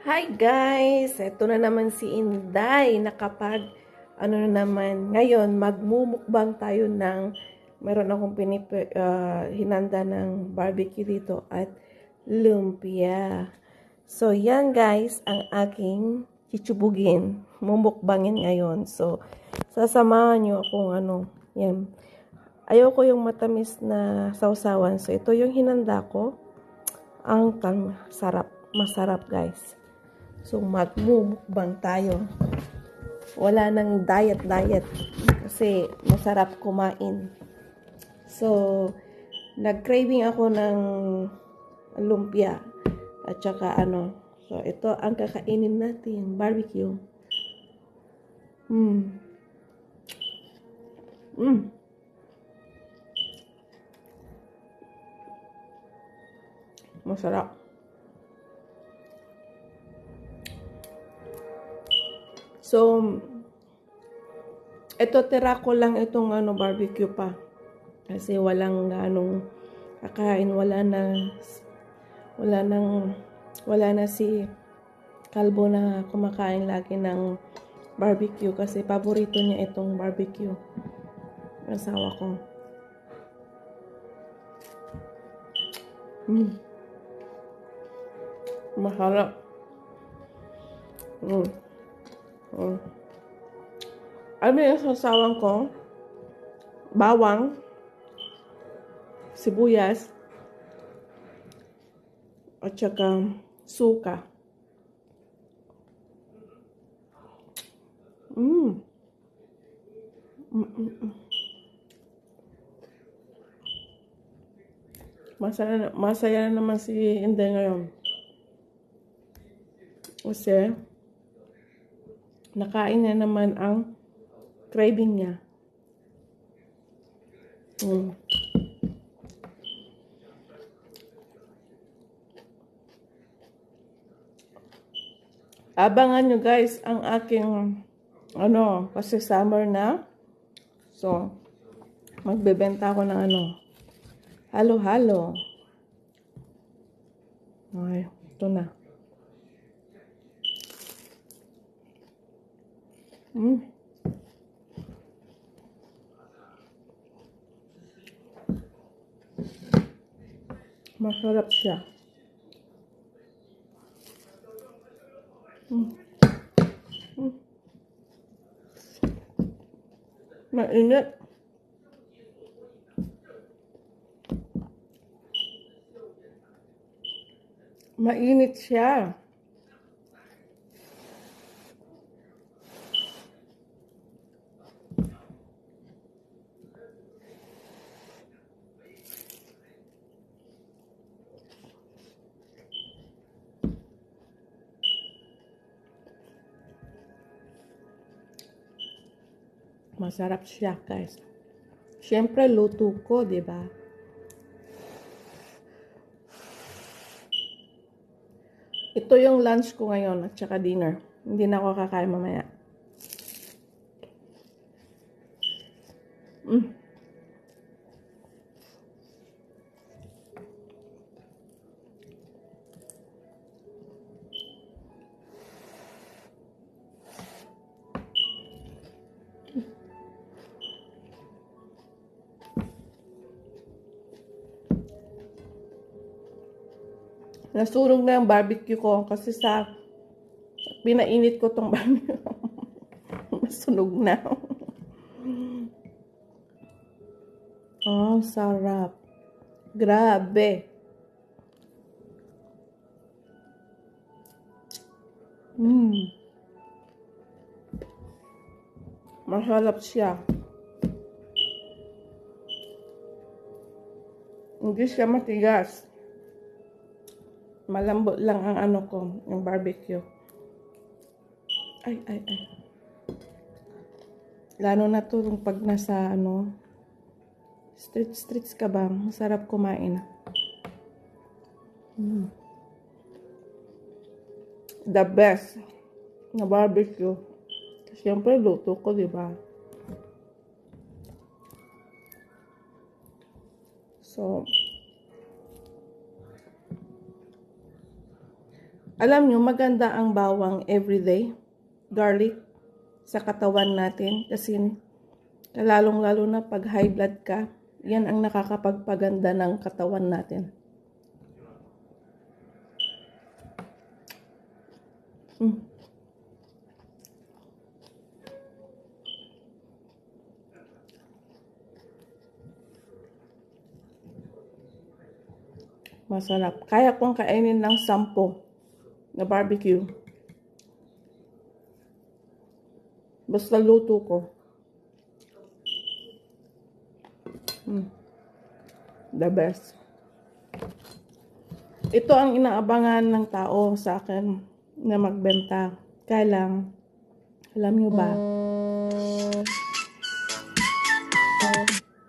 Hi guys! Ito na naman si Inday ano na naman, ngayon magmumukbang tayo meron akong hinanda ng barbecue dito at lumpia. So yan guys, ang aking chichubugin, mumukbangin ngayon. So sasamahan nyo akong yan. Ayoko yung matamis na sausawan. So ito yung hinanda ko. Ang sarap, masarap guys. So, magmumukbang tayo. Wala nang diet kasi masarap kumain. So, nag-craving ako ng lumpia at saka So, ito ang kakainin natin, barbecue. Masarap. So, ito tira ko lang itong barbecue pa. Kasi walang kakain, wala na si Kalbo na kumakain lagi ng barbecue kasi paborito niya itong barbecue. Asawa ko. Masarap. Ano yung sasawang ko? Bawang, sibuyas, at saka suka. Masaya na naman si Inday ngayon. Kasi nakain na naman ang craving niya. Abangan nyo guys ang aking kasi summer na. So, magbebenta ako ng halo-halo. Okay, ito na. Masarap siya. Mainit. Mainit siya. Masarap siya, guys. Siyempre, luto ko, di ba? Ito yung lunch ko ngayon at saka dinner. Hindi na ako kakain mamaya. Nasunog na yung barbecue ko kasi pinainit ko tong barbecue. Masunog na. Oh, sarap. Grabe. Masarap siya. Hindi siya matigas. Malambot lang ang yung barbecue. Ay. Lalo na to pag nasa streets ka ba, masarap kumain. The best na barbecue. Siyempre, luto ko, di ba? So, Alam nyo, maganda ang bawang everyday, garlic, sa katawan natin. Kasi lalong-lalo na pag high blood ka, yan ang nakakapagpaganda ng katawan natin. Masarap. Kaya kong kainin ng 10 na barbecue. Basta luto ko. The best. Ito ang inaabangan ng tao sa akin na magbenta. Kaya lang, alam nyo ba,